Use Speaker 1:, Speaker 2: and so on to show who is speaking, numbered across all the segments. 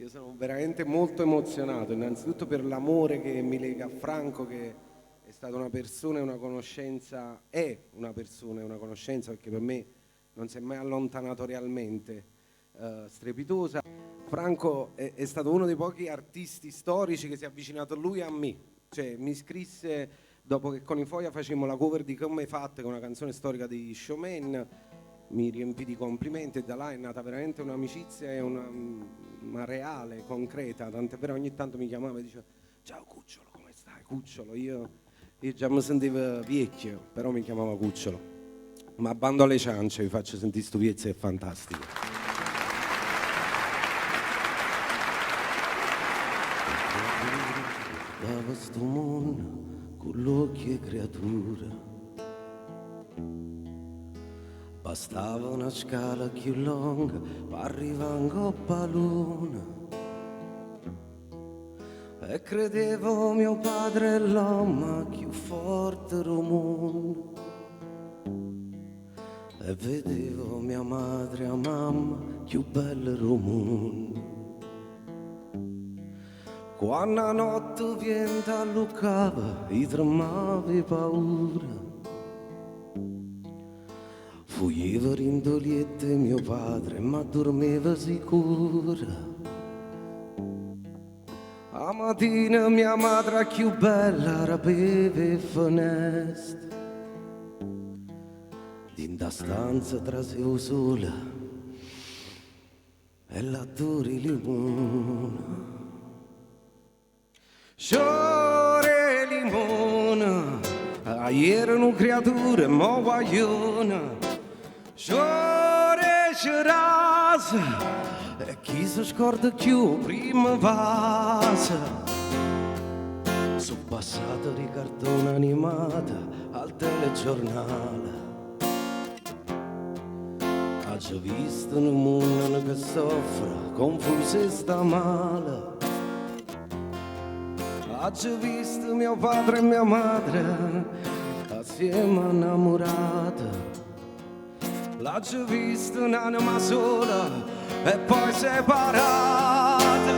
Speaker 1: Io sono veramente molto emozionato, innanzitutto per l'amore che mi lega a Franco, che è stata una persona e una conoscenza, perché per me non si è mai allontanato realmente, strepitosa. Franco è stato uno dei pochi artisti storici che si è avvicinato lui a me, cioè mi scrisse dopo che con i Foia facemmo la cover di Come Fatte, che è una canzone storica degli Showman, mi riempì di complimenti e da là è nata veramente un'amicizia e ma reale, concreta, tant'è vero ogni tanto mi chiamava e diceva ciao Cucciolo, come stai Cucciolo? Io già mi sentivo vecchio, però mi chiamava Cucciolo. Ma bando alle ciance, vi faccio sentire sto piezzo, è fantastico. Dava sto mondo con l'occhio e creatura, bastava una scala più lunga per arrivare in coppa luna, e credevo mio padre l'uomo più forte del mondo, e vedevo mia madre e mamma più belle del mondo. Quando la notte vento alluccava e tremavi paura, fuggeva rindoliette mio padre, ma dormiva sicura. A mattina mia madre più bella rapeva e finestra, in stanza trasevo sola e l'attore limona. Sciore limona, ieri erano creature mo guagliona. Sciore cerasa, e chi si scorda più prima vasa. Sono passato di cartone animata al telegiornale, ho già visto un mondo che soffre, confuso e sta male. Ho già visto mio padre e mia madre assieme innamorati, l'ho già visto un'anima sola e poi separata.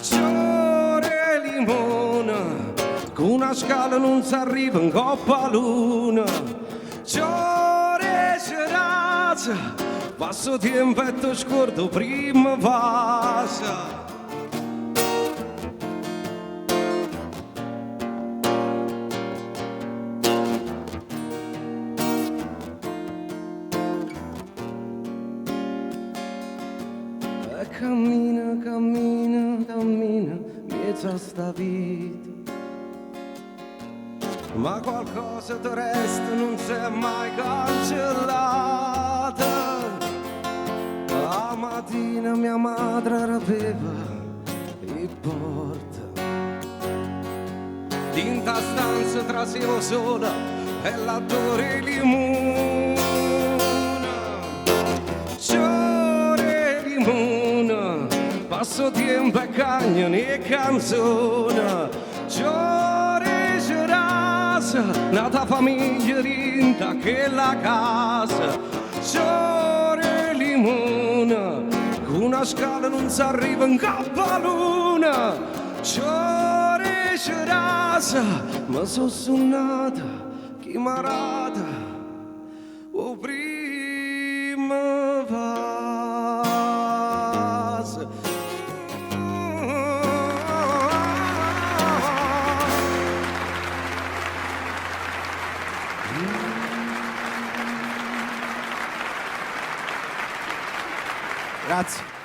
Speaker 1: Ciore limone, con una scala non si arriva in coppa a luna. Ciore cerasa, passo tempo e ti scordo prima passa. Cammina, cammina, cammina, mezzo sta vita, ma qualcosa di resto non si è mai cancellata. La mattina mia madre rapeva e porta, in ta stanza trasevo sola e l'attore limona. Passo tempo e cagnoni e canzone, giore cerasa, nata famiglia rinta che la casa, giore limone, con una scala non si arriva in coppa a luna, giore cerasa, ma sono suonata, chi marata, o prima va. Grazie.